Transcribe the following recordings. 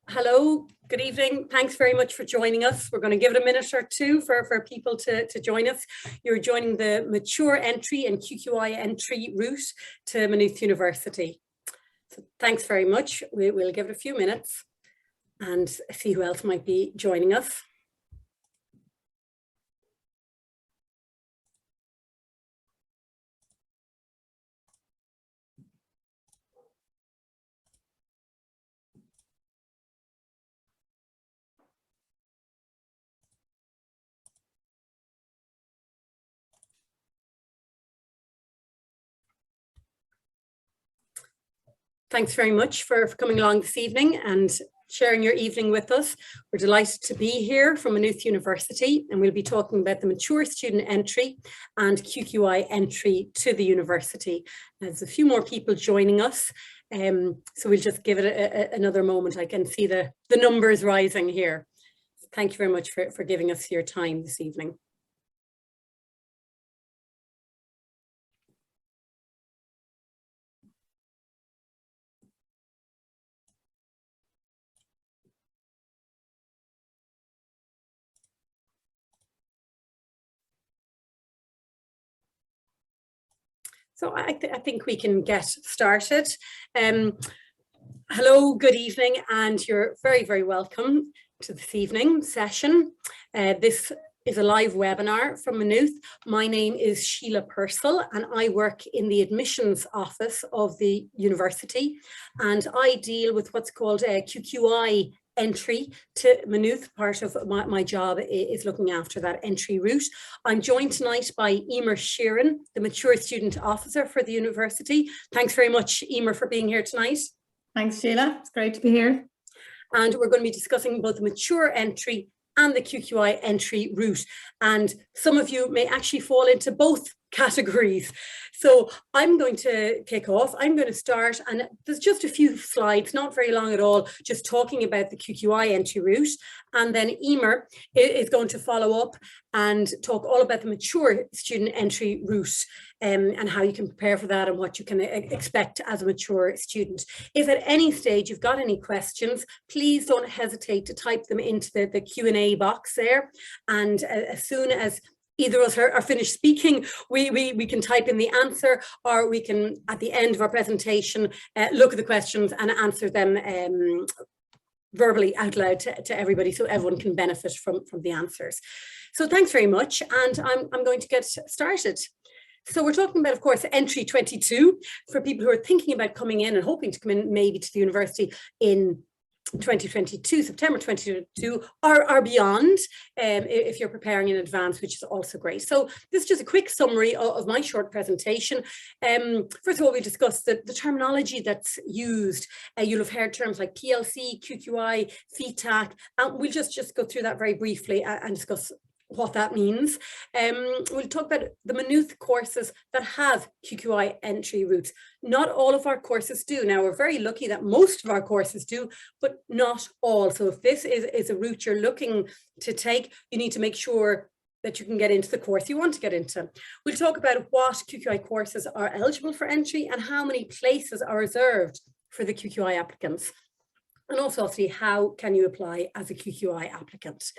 Hello, good evening. Thanks very much for joining us. We're going to give it a minute or two for people to join us. You're joining the mature entry and QQI entry route to Maynooth University. So thanks very much. We'll give it a few minutes and see who else might be joining us. Thanks very much for coming along this evening and sharing your evening with us. We're delighted to be here from Maynooth University, and we'll be talking about the mature student entry and QQI entry to the university. There's a few more people joining us, so we'll just give it another moment. I can see the numbers rising here. Thank you very much for giving us your time this evening. So I think we can get started. Hello, good evening, and you're very, very welcome to this evening session. This is a live webinar from Maynooth. My name is Sheila Purcell, and I work in the admissions office of the university, and I deal with what's called a QQI entry to Maynooth. Part of my job is looking after that entry route. I'm joined tonight by Emer Sheeran, the Mature Student Officer for the university. Thanks very much, Emer, for being here tonight. Thanks, Sheila. It's great to be here. And we're going to be discussing both the mature entry and the QQI entry route. And some of you may actually fall into both categories. So I'm going to kick off. I'm going to start, and there's just a few slides, not very long at all, just talking about the QQI entry route. And then Emer is going to follow up and talk all about the mature student entry route and how you can prepare for that and what you can expect as a mature student. If at any stage you've got any questions, please don't hesitate to type them into the Q&A box there. And as soon as either of us are finished speaking, we can type in the answer, or we can, at the end of our presentation, look at the questions and answer them verbally out loud to everybody, so everyone can benefit from the answers. So thanks very much, and I'm going to get started. So we're talking about, of course, entry 22 for people who are thinking about coming in and hoping to come in maybe to the university in 2022, September 2022, or beyond, if you're preparing in advance, which is also great. So this is just a quick summary of my short presentation. First of all, we discussed the terminology that's used. You'll have heard terms like PLC, QQI, FETAC, and we'll just go through that very briefly and discuss what that means. We'll talk about the Maynooth courses that have QQI entry routes. Not all of our courses do. Now, we're very lucky that most of our courses do, but not all. So if this is a route you're looking to take, you need to make sure that you can get into the course you want to get into. We'll talk about what QQI courses are eligible for entry and how many places are reserved for the QQI applicants. And also, obviously, how can you apply as a QQI applicant?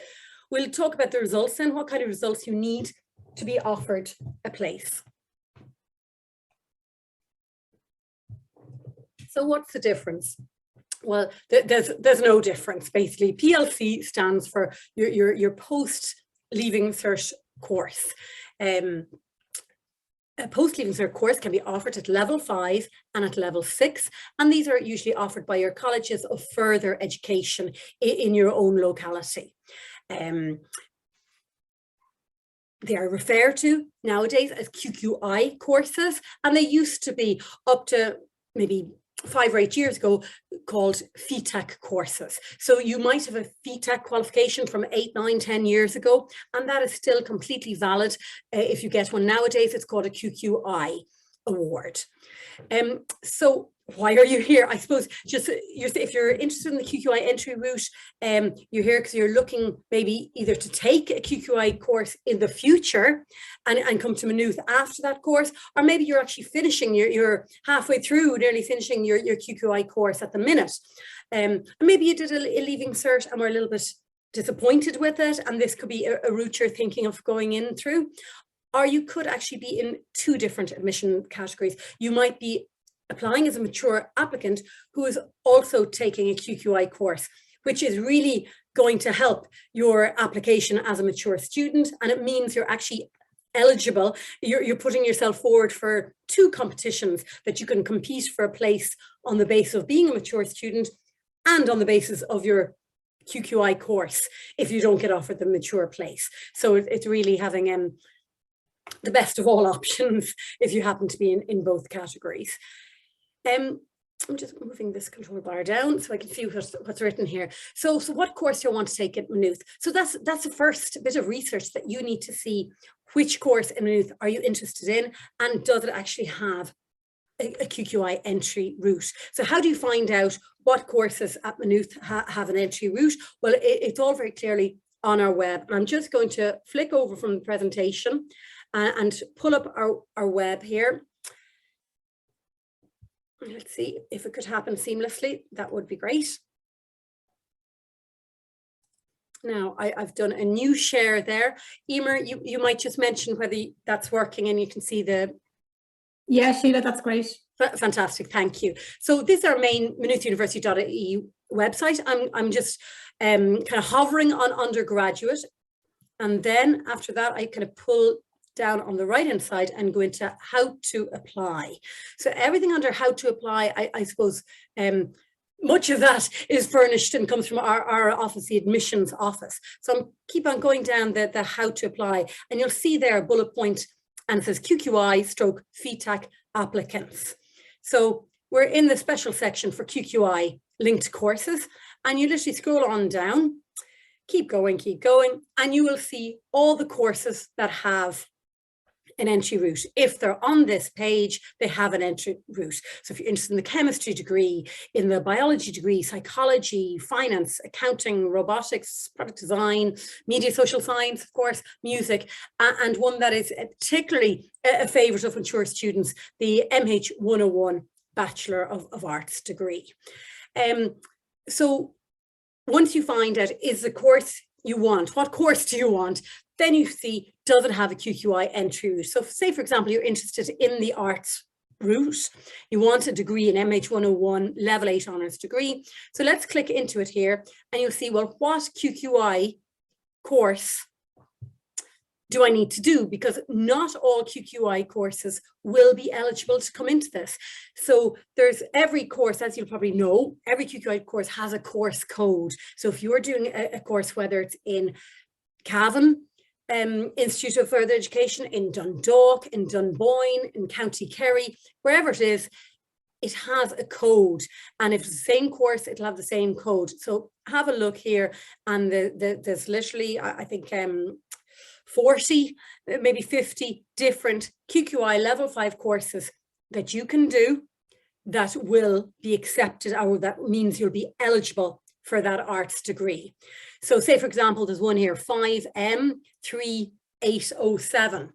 We'll talk about the results and what kind of results you need to be offered a place. So what's the difference? Well, there's no difference, basically. PLC stands for your post-leaving cert course. A post-leaving cert course can be offered at level 5 and at level 6, and these are usually offered by your colleges of further education in your own locality. They are referred to nowadays as QQI courses, and they used to be up to maybe 5 or 8 years ago called FETAC courses. So you might have a FETAC qualification from 8, 9, 10 years ago, and that is still completely valid if you get one nowadays. It's called a QQI. award. So why are you here? I suppose just if you're interested in the QQI entry route, you're here because you're looking maybe either to take a QQI course in the future and come to Maynooth after that course, or maybe you're actually finishing, you're halfway through, nearly finishing your QQI course at the minute. And maybe you did a leaving cert and were a little bit disappointed with it, and this could be a route you're thinking of going in through. Or you could actually be in two different admission categories. You might be applying as a mature applicant who is also taking a QQI course, which is really going to help your application as a mature student. And it means you're actually eligible. You're putting yourself forward for two competitions that you can compete for a place on the basis of being a mature student and on the basis of your QQI course if you don't get offered the mature place. So it's really having the best of all options if you happen to be in both categories. I'm just moving this control bar down so I can see what's written here. So what course do you want to take at Maynooth? So that's the first bit of research that you need to see. Which course in Maynooth are you interested in, and does it actually have a QQI entry route? So how do you find out what courses at Maynooth have an entry route? Well, it's all very clearly on our web. And I'm just going to flick over from the presentation and pull up our web here. Let's see if it could happen seamlessly. That would be great. Now I've done a new share there. Emer, you might just mention whether that's working and you can see the... Yeah, Sheila, that's great. Fantastic, thank you. So this is our main maynoothuniversity.ie website. I'm just kind of hovering on undergraduate, and then after that I kind of pull down on the right hand side and go into how to apply. So everything under how to apply, I suppose much of that is furnished and comes from our office, the admissions office. So I'm keep on going down the how to apply, and you'll see there a bullet point and it says QQI stroke FETAC applicants. So we're in the special section for QQI linked courses, and you literally scroll on down, keep going, and you will see all the courses that have an entry route. If they're on this page, they have an entry route. So if you're interested in the chemistry degree, in the biology degree, psychology, finance, accounting, robotics, product design, media, social science, of course, music, and one that is particularly a favourite of mature students, the MH 101 Bachelor of Arts degree. So once you find out is the course you want, what course do you want, then you see, does it have a QQI entry route? So say, for example, you're interested in the arts route, you want a degree in MH 101 level 8 honours degree. So let's click into it here and you'll see, well, what QQI course do I need to do? Because not all QQI courses will be eligible to come into this. So there's every course, as you'll probably know, every QQI course has a course code. So if you're doing a course, whether it's in Cavan, Institute of Further Education, in Dundalk, in Dunboyne, in County Kerry, wherever it is, it has a code. And if it's the same course, it'll have the same code. So have a look here, and there's literally, I think, 40, maybe 50 different QQI level 5 courses that you can do that will be accepted, or that means you'll be eligible for that arts degree. So say, for example, there's one here, 5M3807.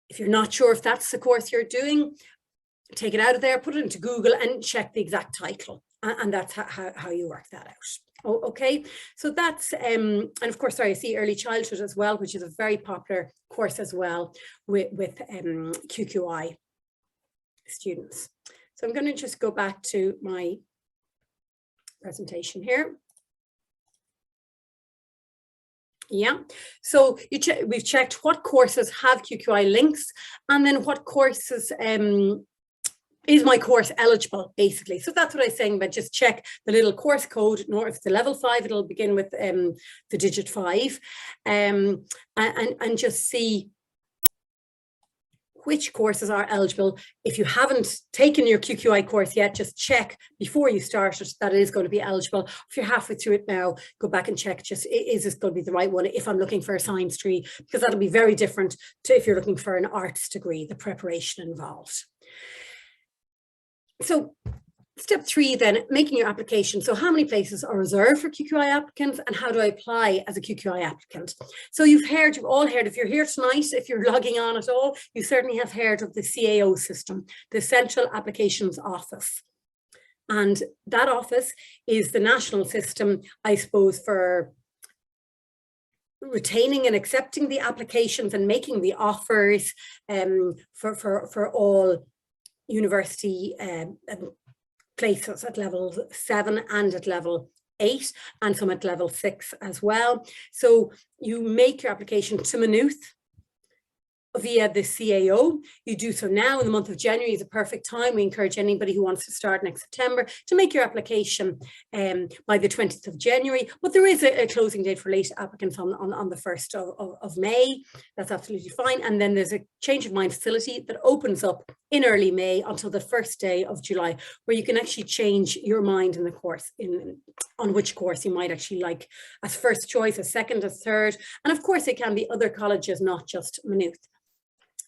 If you're not sure if that's the course you're doing, take it out of there, put it into Google and check the exact title. And that's how you work that out. Oh, okay, so that's, and of course, sorry, I see early childhood as well, which is a very popular course as well with QQI students. So I'm going to just go back to my presentation here. Yeah, so we've checked what courses have QQI links, and then what courses is my course eligible, basically. So that's what I was saying, but just check the little course code, nor if it's a level 5, it'll begin with the digit 5, and just see which courses are eligible. If you haven't taken your QQI course yet, just check before you start it that it is going to be eligible. If you're halfway through it now, go back and check, just is this going to be the right one if I'm looking for a science degree, because that'll be very different to if you're looking for an arts degree, the preparation involved. So step 3 then, making your application. So how many places are reserved for QQI applicants and how do I apply as a QQI applicant? So you've all heard, if you're here tonight, if you're logging on at all, you certainly have heard of the CAO system, the Central Applications Office. And that office is the national system, I suppose, for retaining and accepting the applications and making the offers for all university places at level 7 and at level 8 and some at level 6 as well. So you make your application to Maynooth via the CAO. You do so now. In the month of January is a perfect time. We encourage anybody who wants to start next September to make your application by the 20th of January. But there is a closing date for late applicants on the 1st of May. That's absolutely fine. And then there's a change of mind facility that opens up in early May until the 1st day of July, where you can actually change your mind in the course, on which course you might actually like as first choice, as second, as third. And of course, it can be other colleges, not just Maynooth.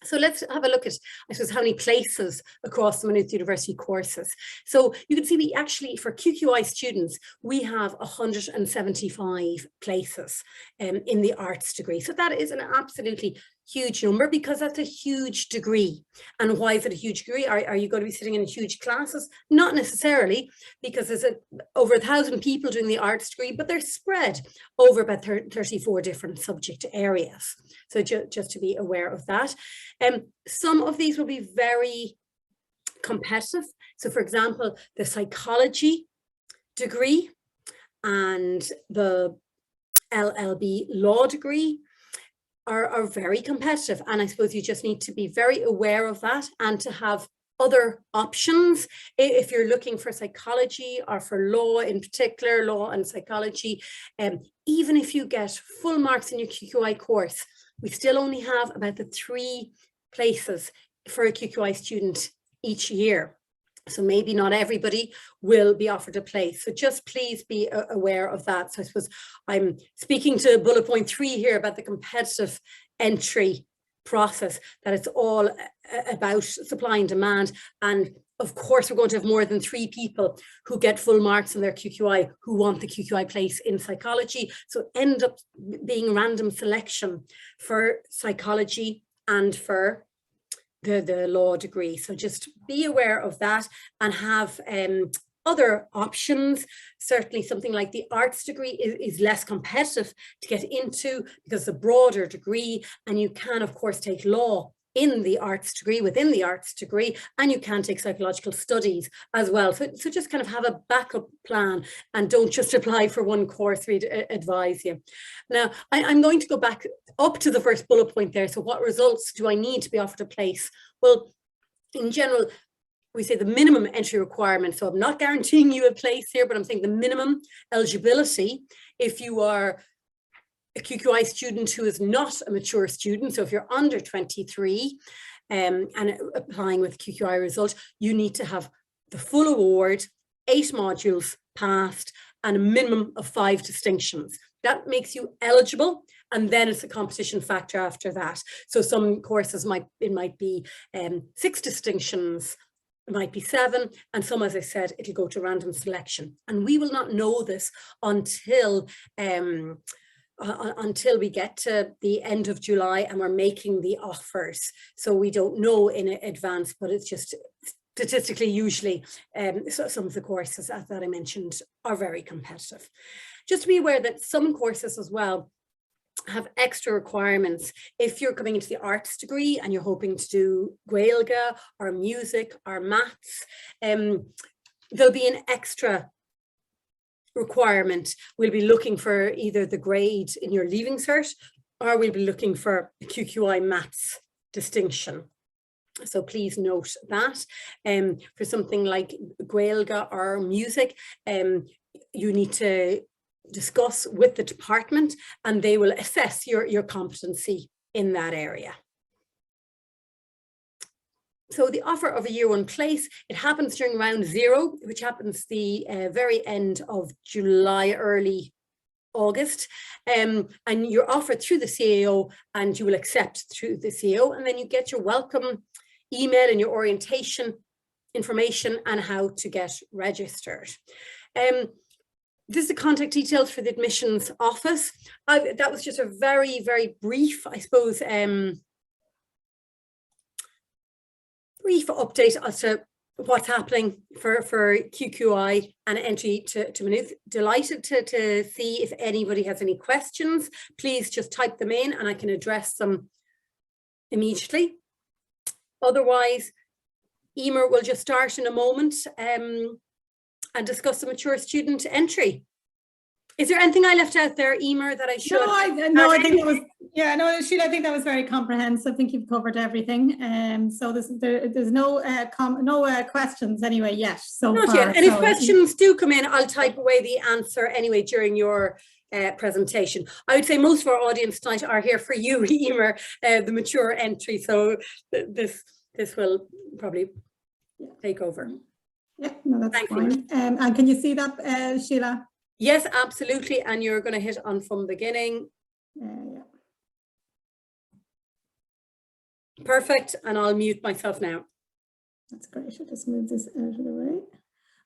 So let's have a look at, I suppose, how many places across the Maynooth University courses. So you can see we actually, for QQI students, we have 175 places in the arts degree. So that is an absolutely huge number, because that's a huge degree. And why is it a huge degree? Are you going to be sitting in huge classes? Not necessarily, because there's over 1,000 people doing the arts degree, but they're spread over about 34 different subject areas. So just to be aware of that. Some of these will be very competitive. So for example, the psychology degree and the LLB law degree are very competitive, and I suppose you just need to be very aware of that and to have other options if you're looking for psychology or for law, in particular law and psychology. Even if you get full marks in your QQI course, we still only have about the 3 places for a QQI student each year. So maybe not everybody will be offered a place. So just please be aware of that. So I suppose I'm speaking to bullet point 3 here about the competitive entry process, that it's all about supply and demand. And of course, we're going to have more than 3 people who get full marks in their QQI who want the QQI place in psychology. So end up being random selection for psychology and for the law degree. So just be aware of that and have other options. Certainly something like the arts degree is less competitive to get into because it's a broader degree, and you can of course take law in the arts degree, within the arts degree, and you can take psychological studies as well. So just kind of have a backup plan and don't just apply for one course, we'd advise you. Now, I'm going to go back up to the first bullet point there. So what results do I need to be offered a place? Well, in general, we say the minimum entry requirement. So I'm not guaranteeing you a place here, but I'm saying the minimum eligibility if you are a QQI student who is not a mature student. So if you're under 23 and applying with QQI result, you need to have the full award, 8 modules passed, and a minimum of 5 distinctions. That makes you eligible, and then it's a competition factor after that. So some courses might be 6 distinctions, it might be 7, and some, as I said, it'll go to random selection. And we will not know this until we get to the end of July and we're making the offers. So we don't know in advance, but it's just statistically usually so some of the courses that I mentioned are very competitive. Just to be aware that some courses as well have extra requirements. If you're coming into the arts degree and you're hoping to do Gaeilge or music or maths, there'll be an extra requirement. We'll be looking for either the grade in your leaving cert, or we'll be looking for a QQI maths distinction. So please note that. For something like Gaeilge or music, you need to discuss with the department and they will assess your competency in that area. So the offer of a year one place, it happens during round 0, which happens the very end of July, early August, and you're offered through the CAO, and you will accept through the CAO, and then you get your welcome email and your orientation information and how to get registered. This is the contact details for the admissions office. That was just a very, very brief, I suppose, brief update as to what's happening for QQI and entry to Maynooth. Delighted to see if anybody has any questions. Please just type them in and I can address them immediately. Otherwise, Emer will just start in a moment and discuss the mature student entry. Is there anything I left out there, Emer, that I should? No, I think that was, yeah, no, Sheila, I think that was very comprehensive. I think you've covered everything. So there's no questions anyway yet. So not far, yet. And if questions do come in, I'll type away the answer anyway during your presentation. I would say most of our audience tonight are here for you, Emer, the mature entry. So this will probably take over. Yeah, no, that's fine. And can you see that, Sheila? Yes, absolutely. And you're going to hit on from beginning. Yeah. Perfect. And I'll mute myself now. That's great. I'll just move this out of the way.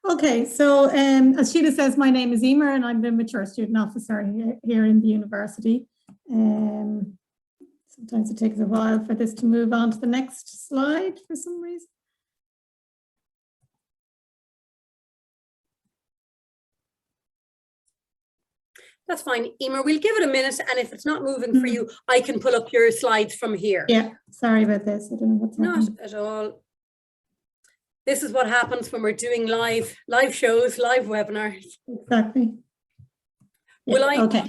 Okay, so as Sheila says, my name is Emer and I'm the Mature Student Officer here in the university. Sometimes it takes a while for this to move on to the next slide for some reason. That's fine, Emer. We'll give it a minute, and if it's not moving for you, I can pull up your slides from here. Yeah, sorry about this. I don't know what's happening. Not at all. This is what happens when we're doing live shows, live webinars. Exactly. Will I? Okay.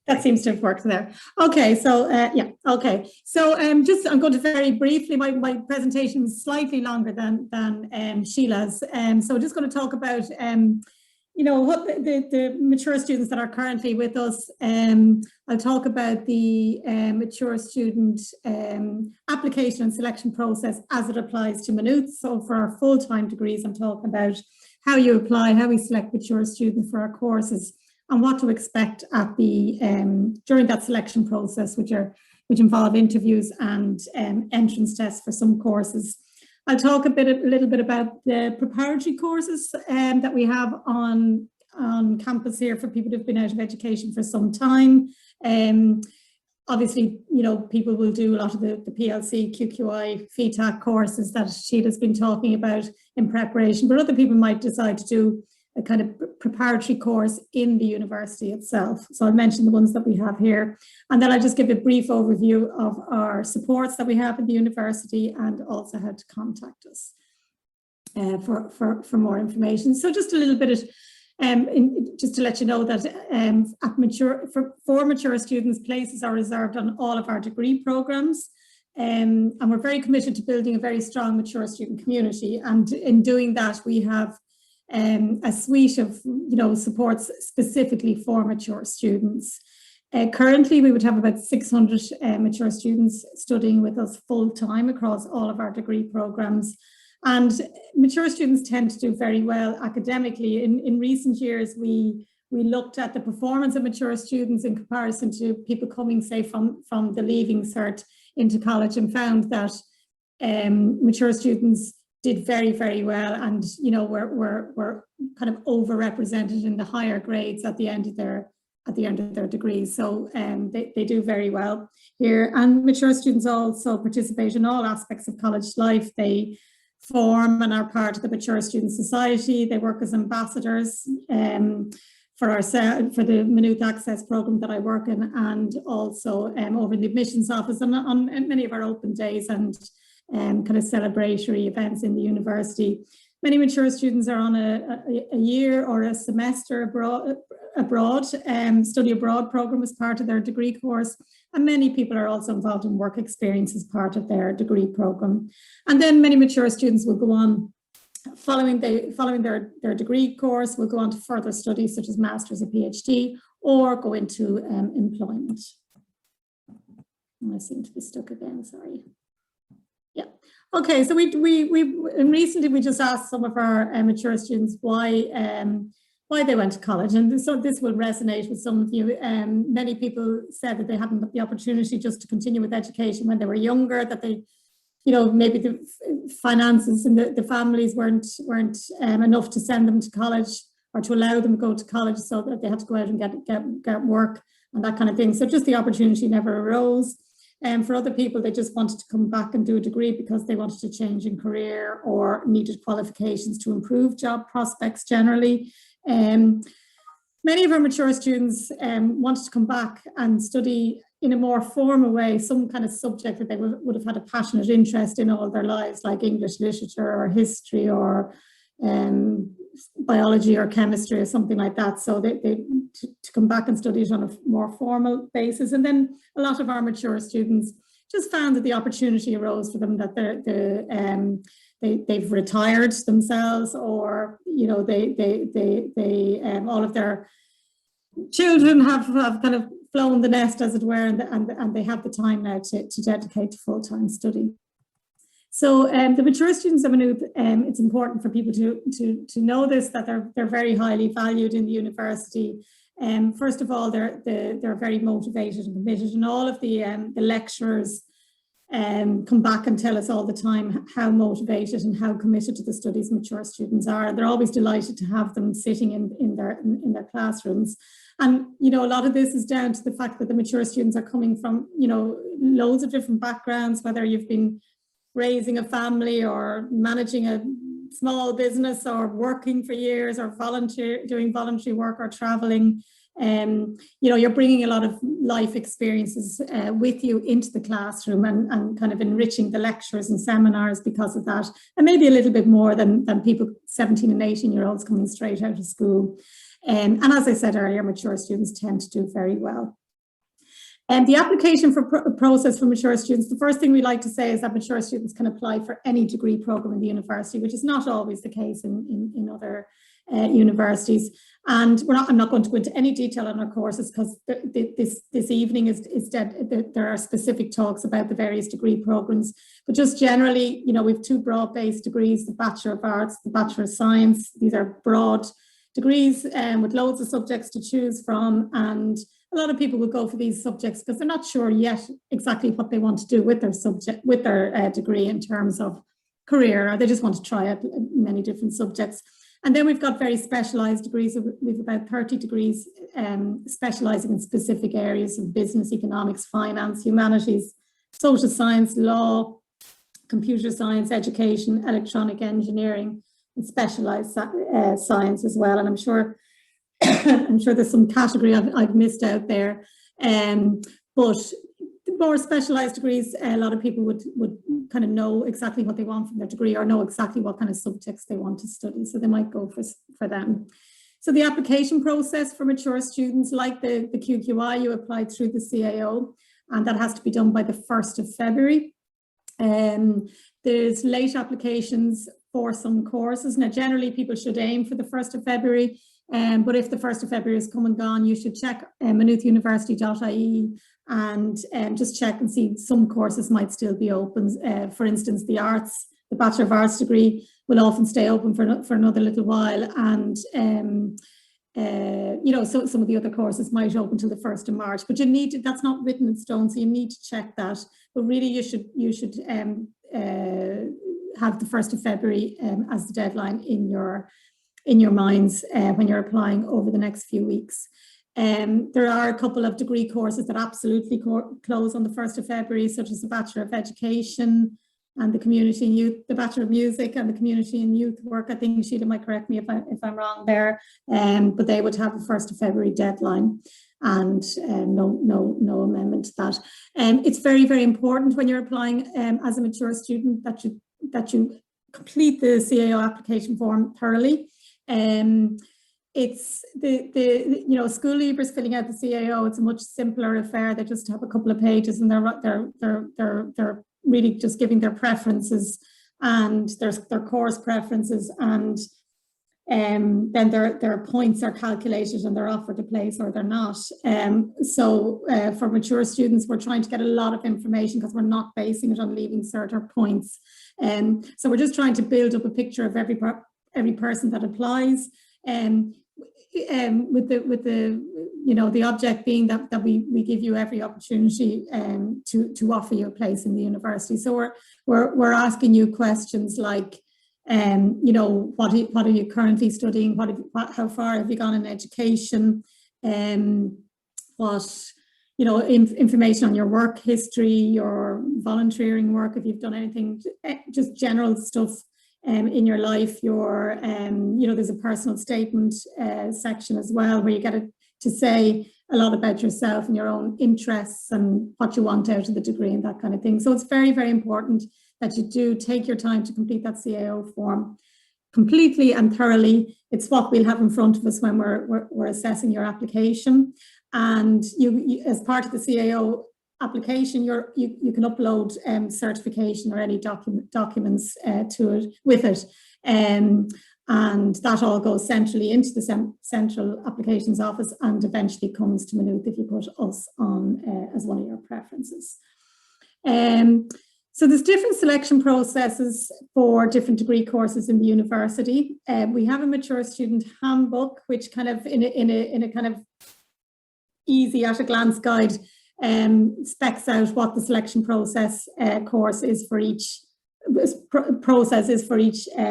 That seems to have worked there. Okay, so yeah, okay. So I'm going to very briefly, my presentation was slightly longer than Sheila's. So I'm just going to talk about you know, what the mature students that are currently with us. I'll talk about the mature student application and selection process as it applies to Maynooth. So for our full-time degrees, I'm talking about how you apply, how we select mature students for our courses, and what to expect at the during that selection process, which involve interviews and entrance tests for some courses. I'll talk a little bit about the preparatory courses that we have on campus here for people who've been out of education for some time. Obviously, you know, people will do a lot of the PLC, QQI, FETAC courses that Sheila's been talking about in preparation, but other people might decide to do a kind of preparatory course in the university itself. So I'll mention the ones that we have here. And then I'll just give a brief overview of our supports that we have at the university and also how to contact us for more information. So just a little bit of, just to let you know that for mature students, places are reserved on all of our degree programs. And we're very committed to building a very strong mature student community. And in doing that, we have a suite of, you know, supports specifically for mature students. Currently, we would have about 600 mature students studying with us full time across all of our degree programs. And mature students tend to do very well academically. In recent years, we looked at the performance of mature students in comparison to people coming, say, from the Leaving Cert into college, and found that mature students did very, very well, and you know were kind of overrepresented in the higher grades at the end of their degrees. So they do very well here. And mature students also participate in all aspects of college life. They form and are part of the Mature Student Society. They work as ambassadors for the Maynooth Access program that I work in, and also over in the admissions office and on many of our open days and kind of celebratory events in the university. Many mature students are on a year or a semester abroad, study abroad program as part of their degree course. And many people are also involved in work experience as part of their degree program. And then many mature students will go on, following their degree course, will go on to further studies such as master's or PhD, or go into employment. I seem to be stuck again, sorry. Yeah. Okay, so recently we just asked some of our mature students why they went to college, and so this will resonate with some of you. Many people said that they hadn't got the opportunity just to continue with education when they were younger, that they, maybe the finances and the families weren't enough to send them to college or to allow them to go to college, so that they had to go out and get work and that kind of thing. So just the opportunity never arose. And for other people, they just wanted to come back and do a degree because they wanted to change in career or needed qualifications to improve job prospects generally. Many of our mature students wanted to come back and study in a more formal way, some kind of subject that they would have had a passionate interest in all their lives, like English literature or history or biology or chemistry or something like that. So they to come back and study it on a more formal basis. And then a lot of our mature students just found that the opportunity arose for them, that they've retired themselves, or all of their children have kind of flown the nest, as it were, and they have the time now to dedicate to full-time study. So the mature students of Maynooth, it's important for people to know this, that they're very highly valued in the university. First of all, they're very motivated and committed, and all of the lecturers come back and tell us all the time how motivated and how committed to the studies mature students are. They're always delighted to have them sitting in their classrooms. And, a lot of this is down to the fact that the mature students are coming from, loads of different backgrounds, whether you've been raising a family or managing a small business or working for years or doing voluntary work or traveling. You're bringing a lot of life experiences with you into the classroom and kind of enriching the lectures and seminars because of that, and maybe a little bit more than people 17 and 18-year-olds coming straight out of school. And as I said earlier, mature students tend to do very well. And the application process for mature students, the first thing we like to say is that mature students can apply for any degree program in the university, which is not always the case in other universities. And I'm not going to go into any detail on our courses, because this evening there are specific talks about the various degree programs. But just generally, we have two broad-based degrees: the Bachelor of Arts, the Bachelor of Science. These are broad degrees with loads of subjects to choose from, and a lot of people will go for these subjects because they're not sure yet exactly what they want to do with their degree in terms of career, or they just want to try out many different subjects. And then we've got very specialised degrees. We've about 30 degrees specialising in specific areas of business, economics, finance, humanities, social science, law, computer science, education, electronic engineering, and specialised science as well. And I'm sure there's some category I've missed out there. But the more specialised degrees, a lot of people would kind of know exactly what they want from their degree, or know exactly what kind of subjects they want to study. So they might go for them. So the application process for mature students, like the QQI, you apply through the CAO, and that has to be done by the 1st of February. There's late applications for some courses. Now, generally people should aim for the 1st of February. But if the 1st of February has come and gone, you should check maynoothuniversity.ie and just check and see some courses might still be open. For instance, the Bachelor of Arts degree will often stay open for another little while, and so some of the other courses might open till the 1st of March. But that's not written in stone, so you need to check that. But really, you should have the 1st of February as the deadline in your minds when you're applying over the next few weeks. There are a couple of degree courses that absolutely close on the 1st of February, such as the Bachelor of Education and the Community and Youth, the Bachelor of Music and the Community and Youth work. I think Sheila might correct me if I'm wrong there, but they would have a 1st of February deadline, and no amendment to that. It's very, very important when you're applying as a mature student that you complete the CAO application form thoroughly. It's school leavers filling out the CAO. It's a much simpler affair. They just have a couple of pages, and they're really just giving their preferences and their course preferences, and then their points are calculated and they're offered a place or they're not. So for mature students, we're trying to get a lot of information because we're not basing it on Leaving Cert or points. So we're just trying to build up a picture of every person that applies. With the object being that we give you every opportunity to offer you a place in the university. So we're asking you questions like, what are you currently studying? How far have you gone in education? Information on your work history, your volunteering work, if you've done anything, just general stuff in your life. There's a personal statement section as well, where you get to say a lot about yourself and your own interests and what you want out of the degree and that kind of thing. So it's very, very important that you do take your time to complete that CAO form completely and thoroughly. It's what we'll have in front of us when we're assessing your application. And you as part of the CAO application, you can upload certification or any documents with it. And that all goes centrally into the central applications office and eventually comes to Maynooth if you put us on as one of your preferences. So there's different selection processes for different degree courses in the university. We have a mature student handbook, which kind of in a kind of easy at a glance guide specs out what the selection process is for each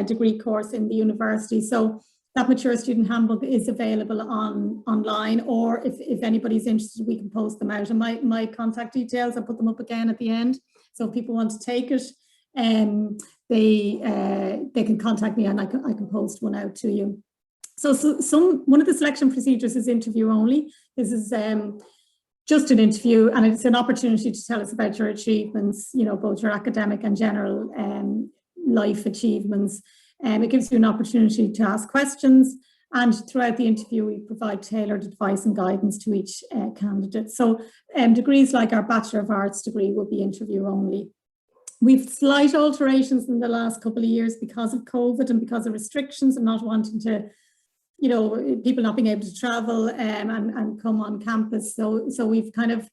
degree course in the university. So that mature student handbook is available online, or if anybody's interested, we can post them out. And my contact details, I'll put them up again at the end. So if people want to take it, they can contact me and I can post one out to you. So one of the selection procedures is interview only. This is just an interview, and it's an opportunity to tell us about your achievements, both your academic and general life achievements. It gives you an opportunity to ask questions, and throughout the interview we provide tailored advice and guidance to each candidate. So degrees like our Bachelor of Arts degree will be interview only. We've slight alterations in the last couple of years because of COVID and because of restrictions and not wanting to, people not being able to travel and come on campus. So we've kind of,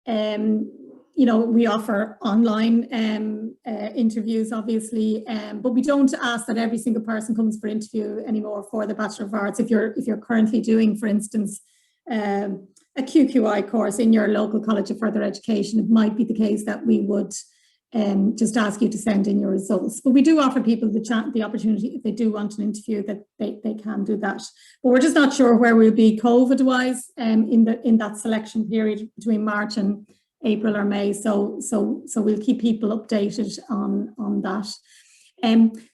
we offer online interviews, obviously, but we don't ask that every single person comes for interview anymore for the Bachelor of Arts. If you're currently doing, for instance, a QQI course in your local College of Further Education, it might be the case that we would just ask you to send in your results. But we do offer people the opportunity, if they do want an interview, that they can do that. But we're just not sure where we'll be COVID-wise in that selection period between March and April or May. So we'll keep people updated on that.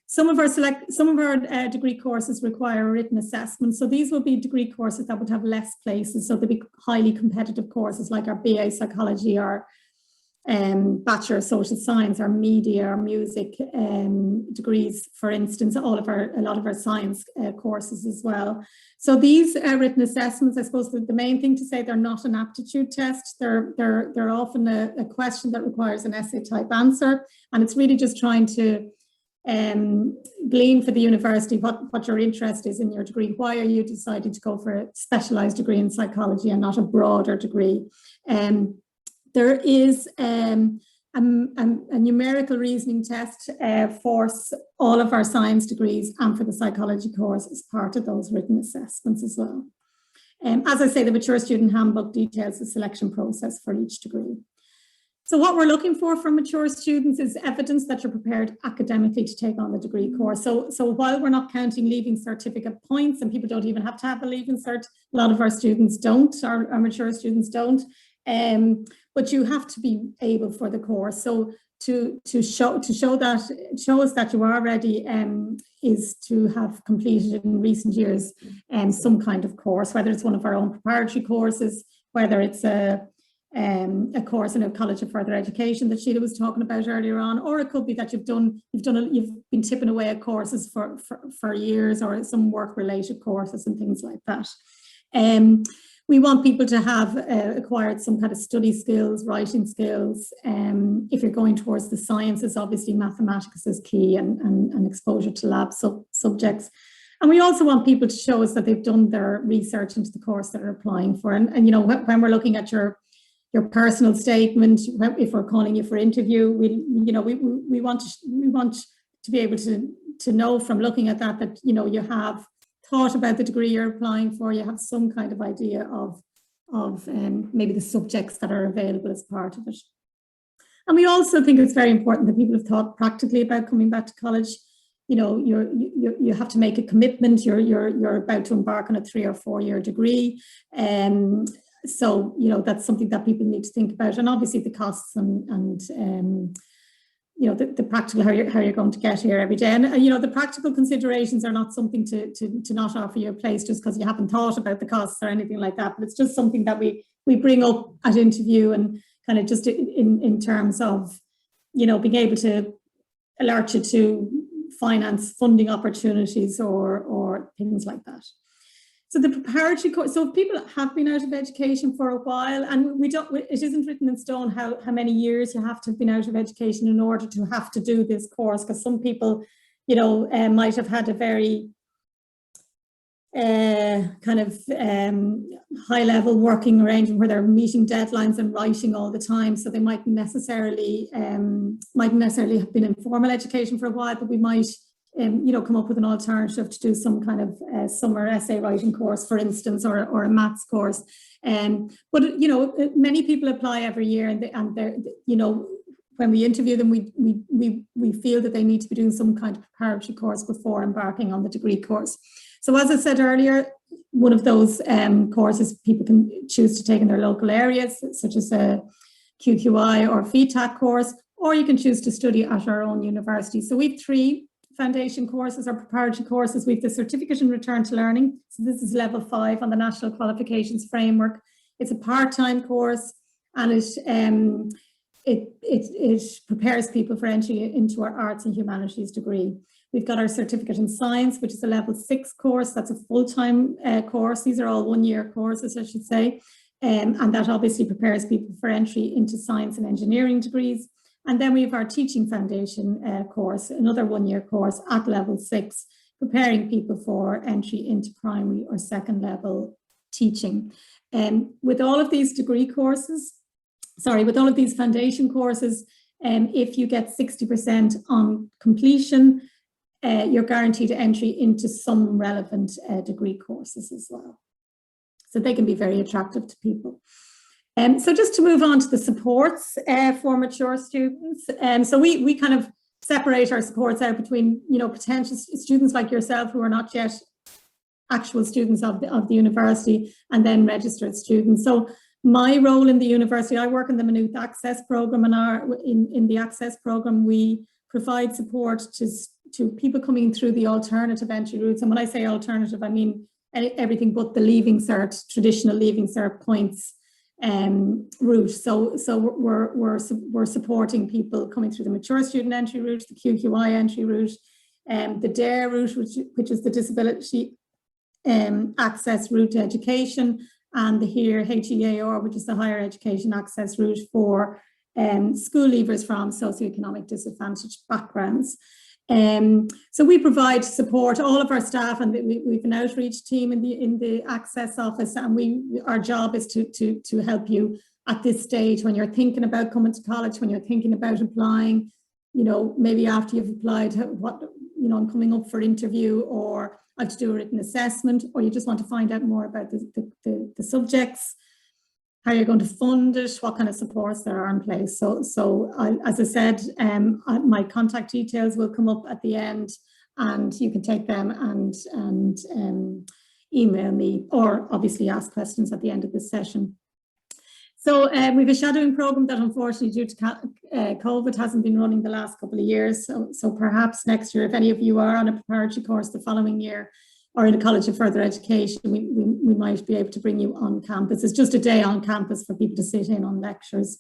Some of our degree courses require a written assessment. So these will be degree courses that would have less places. So they'll be highly competitive courses like our BA Psychology or Bachelor of Social Science, or media or music degrees, for instance, a lot of our science courses as well. So these written assessments, I suppose the main thing to say, they're not an aptitude test. They're often a question that requires an essay type answer, and it's really just trying to glean for the university what your interest is in your degree. Why are you deciding to go for a specialised degree in psychology and not a broader degree? There is a numerical reasoning test for all of our science degrees and for the psychology course as part of those written assessments as well. As I say, the mature student handbook details the selection process for each degree. So what we're looking for from mature students is evidence that you're prepared academically to take on the degree course. So while we're not counting leaving certificate points, and people don't even have to have a leaving cert, a lot of our students don't, our mature students don't. But you have to be able for the course. So to show us that you are ready is to have completed in recent years some kind of course, whether it's one of our own preparatory courses, whether it's a course in a College of Further Education that Sheila was talking about earlier on, or it could be that you've been tipping away at courses for years, or some work related courses and things like that. We want people to have acquired some kind of study skills, writing skills. If you're going towards the sciences, obviously mathematics is key, and exposure to lab subjects. And we also want people to show us that they've done their research into the course that they're applying for. And you know, when we're looking at your personal statement, if we're calling you for interview, we want to be able to know from looking at that you know, you have thought about the degree you're applying for, you have some kind of idea of maybe the subjects that are available as part of it. And we also think it's very important that people have thought practically about coming back to college. You know, you have to make a commitment. You're about to embark on a 3 or 4 year degree. So, you know, that's something that people need to think about. And obviously the costs and you know, the practical, how you're going to get here every day. And, you know, the practical considerations are not something to not offer you a place just because you haven't thought about the costs or anything like that. But it's just something that we bring up at interview, and kind of just in terms of, you know, being able to alert you to finance funding opportunities or things like that. So the preparatory course, so if people have been out of education for a while, and it isn't written in stone how many years you have to have been out of education in order to have to do this course, because some people, you know, might have had a very kind of high level working arrangement where they're meeting deadlines and writing all the time. So they mightn't necessarily have been in formal education for a while, but we might you know, come up with an alternative to do some kind of summer essay writing course, for instance, or a maths course. But you know, many people apply every year, and they're, you know, when we interview them, we feel that they need to be doing some kind of preparatory course before embarking on the degree course. So as I said earlier, one of those courses people can choose to take in their local areas, such as a QQI or FETAC course, or you can choose to study at our own university. So we have 3 foundation courses or preparatory courses. We have the Certificate in Return to Learning. So this is level 5 on the National Qualifications Framework. It's a part-time course, and it prepares people for entry into our arts and humanities degree. We've got our Certificate in Science, which is a level 6 course. That's a full-time course. These are all 1-year courses, I should say. And that obviously prepares people for entry into science and engineering degrees. And then we have our Teaching Foundation course, another 1-year course at level 6, preparing people for entry into primary or second level teaching. With all of these degree courses, with all of these foundation courses, if you get 60% on completion, you're guaranteed entry into some relevant degree courses as well. So they can be very attractive to people. So just to move on to the supports for mature students. So we kind of separate our supports out between, you know, potential students like yourself who are not yet actual students of the university, and then registered students. So my role in the university, I work in the Maynooth Access Programme, and in the Access Programme, we provide support to people coming through the alternative entry routes. And when I say alternative, I mean everything but the Leaving Cert, traditional Leaving Cert points route. So we're supporting people coming through the mature student entry route, the QQI entry route, the DARE route, which is the disability access route to education, and the HEAR, which is the higher education access route for school leavers from socioeconomic disadvantaged backgrounds. So we provide support, all of our staff, and we've an outreach team in the Access office, and our job is to help you at this stage when you're thinking about coming to college, when you're thinking about applying, you know, maybe after you've applied, what, you know, I'm coming up for interview, or I have to do a written assessment, or you just want to find out more about the subjects, how you're going to fund it, what kind of supports there are in place. So as I said, my contact details will come up at the end, and you can take them and email me, or obviously ask questions at the end of this session. So we have a shadowing programme that unfortunately due to COVID hasn't been running the last couple of years. So perhaps next year, if any of you are on a preparatory course the following year, or in a College of Further Education, we might be able to bring you on campus. It's just a day on campus for people to sit in on lectures.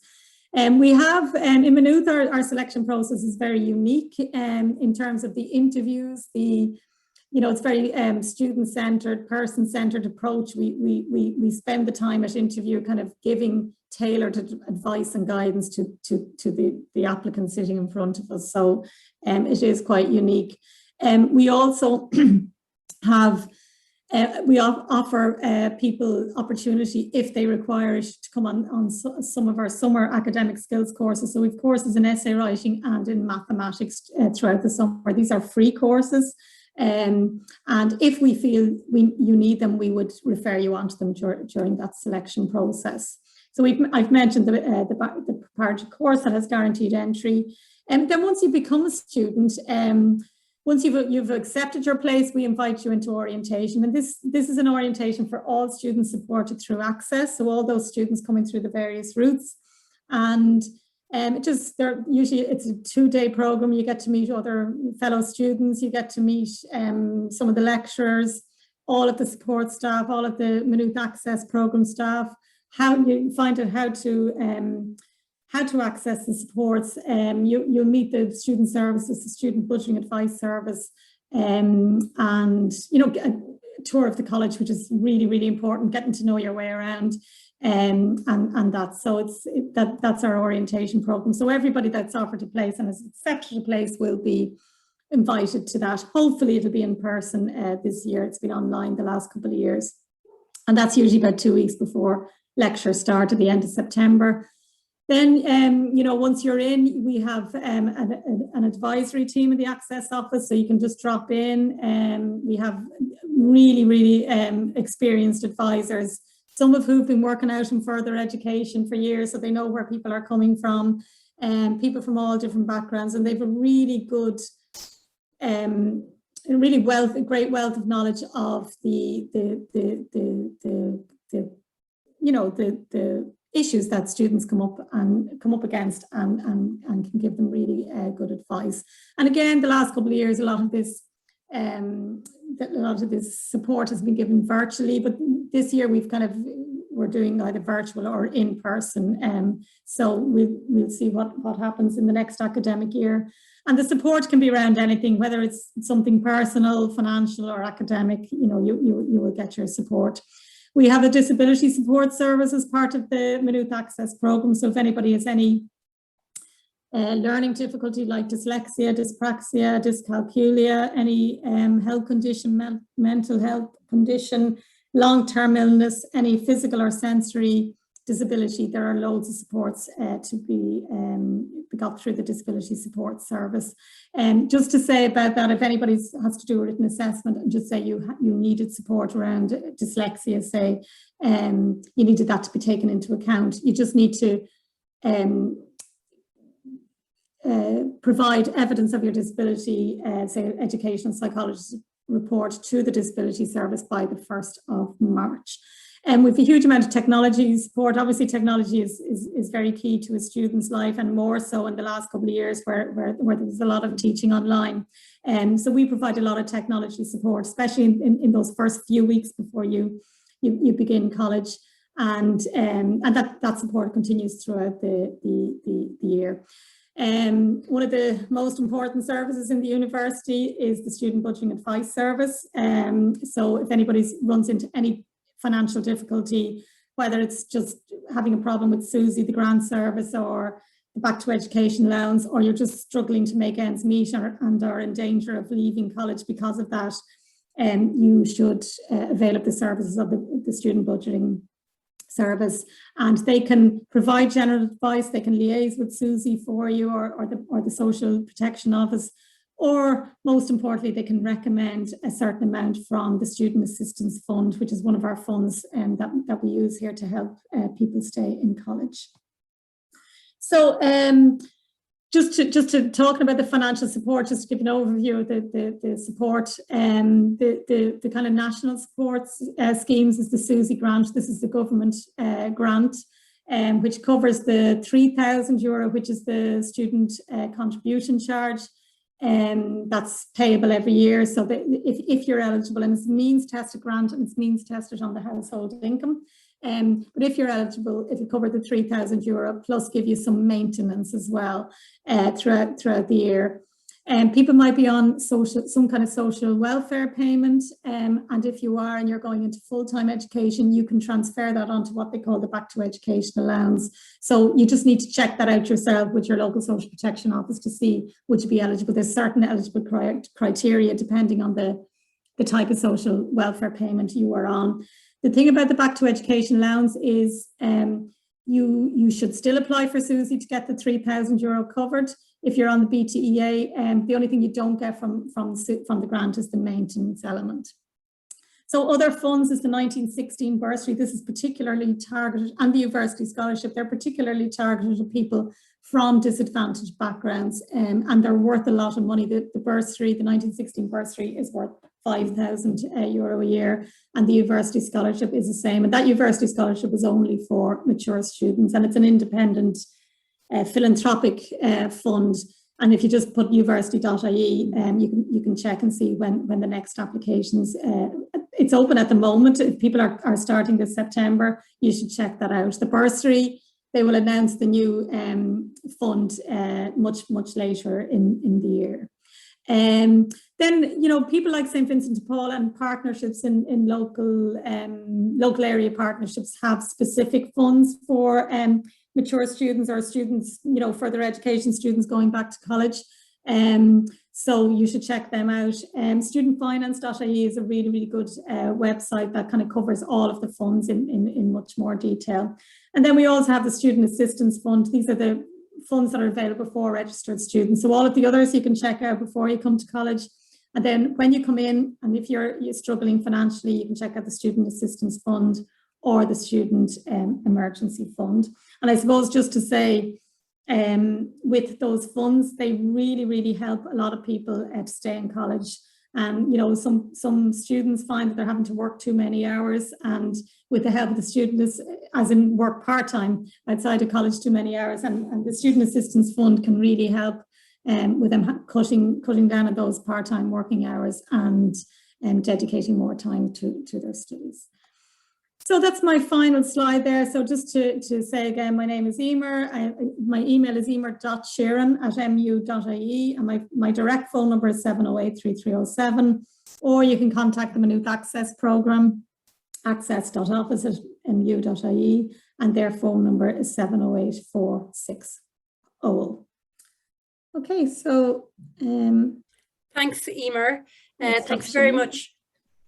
We have, in Maynooth, our selection process is very unique in terms of the interviews. It's very student-centred, person-centred approach. We spend the time at interview kind of giving tailored advice and guidance to the applicant sitting in front of us. So it is quite unique. We also we offer people opportunity if they require it to come on some of our summer academic skills courses. So we have courses in essay writing and in mathematics throughout the summer. These are free courses. And if we feel you need them, we would refer you on to them during that selection process. So I've mentioned the preparatory course that has guaranteed entry. And then once you become a student, once you've accepted your place, we invite you into orientation. And this is an orientation for all students supported through Access. So all those students coming through the various routes. And usually it's a 2-day program. You get to meet other fellow students. You get to meet some of the lecturers, all of the support staff, all of the Maynooth Access program staff. How you find out how to access the supports. You'll meet the student services, the student budgeting advice service, and a tour of the college, which is really, really important, getting to know your way around. And that's our orientation program. So everybody that's offered a place and has accepted a place will be invited to that. Hopefully it'll be in person this year. It's been online the last couple of years. And that's usually about 2 weeks before lectures start at the end of September. Then, once you're in, we have an advisory team in the Access office, so you can just drop in. We have really, really experienced advisors, some of who've been working out in further education for years, so they know where people are coming from, people from all different backgrounds, and they've a really good, great wealth of knowledge of the issues that students come up against and can give them really good advice. And again, the last couple of years, a lot of this support has been given virtually, but this year we're doing either virtual or in person. So we'll see what happens in the next academic year. And the support can be around anything, whether it's something personal, financial, or academic. You will get your support. We have a disability support service as part of the Maynooth Access program. So if anybody has any learning difficulty like dyslexia, dyspraxia, dyscalculia, any health condition, mental health condition, long-term illness, any physical or sensory disability, there are loads of supports to be got through the disability support service. Just to say about that, if anybody has to do a written assessment and just say you needed support around dyslexia, say you needed that to be taken into account, you just need to provide evidence of your disability, say educational psychologist report, to the disability service by the 1st of March. And with a huge amount of technology support, obviously technology is very key to a student's life, and more so in the last couple of years where there's a lot of teaching online. So we provide a lot of technology support, especially in those first few weeks before you begin college. And that support continues throughout the year. One of the most important services in the university is the student budgeting advice service. So if anybody runs into any financial difficulty, whether it's just having a problem with Susie, the grant service, or the Back to Education allowance, or you're just struggling to make ends meet and are in danger of leaving college because of that, you should avail of the services of the student budgeting service, and they can provide general advice. They can liaise with Susie for you, or the social protection office, or most importantly, they can recommend a certain amount from the Student Assistance Fund, which is one of our funds that we use here to help people stay in college. So just to talking about the financial support, just to give an overview of the support, the kind of national support schemes is the Susie grant. This is the government grant, which covers the €3,000, which is the student contribution charge. That's payable every year. So that if you're eligible, and it's means tested grant, and it's means tested on the household income. But if you're eligible, it'll cover the €3,000 plus give you some maintenance as well throughout the year. People might be on some kind of social welfare payment, and if you are and you're going into full-time education, you can transfer that onto what they call the Back to Education allowance. So you just need to check that out yourself with your local social protection office to see would you be eligible. There's certain eligible criteria depending on the the type of social welfare payment you are on. The thing about the Back to Education allowance is you should still apply for SUSI to get the €3,000 covered. If you're on the BTEA, the only thing you don't get from the grant is the maintenance element. So other funds is the 1916 bursary. This is particularly targeted, and the university scholarship, they're particularly targeted at people from disadvantaged backgrounds, and they're worth a lot of money. The bursary, the 1916 bursary, is worth €5,000 a year, and the university scholarship is the same. And that university scholarship is only for mature students, and it's an independent philanthropic fund. And if you just put university.ie, you can check and see when the next applications. It's open at the moment. If people are starting this September, you should check that out. The bursary, they will announce the new fund much later in the year. Then, you know, people like St. Vincent de Paul and partnerships in local area partnerships have specific funds for mature students or students, you know, further education students going back to college. So you should check them out. Studentfinance.ie is a really, really good website that kind of covers all of the funds in much more detail. And then we also have the Student Assistance Fund. These are the funds that are available for registered students. So all of the others you can check out before you come to college. And then when you come in, and if you're struggling financially, you can check out the Student Assistance Fund or the Student Emergency Fund. And I suppose just to say, with those funds, they really, really help a lot of people to stay in college. And, you know, some students find that they're having to work too many hours, and with the help of the students, as in work part-time outside of college too many hours, and the Student Assistance Fund can really help with them cutting down on those part-time working hours and dedicating more time to their studies. So that's my final slide there. So just to say again, my name is Emer. My email is emer.sheeran@mu.ie, and my direct phone number is 708-3307, or you can contact the Maynooth Access Programme, access.office@mu.ie, and their phone number is 708-4600. Okay, so thanks, Emer. Thanks very much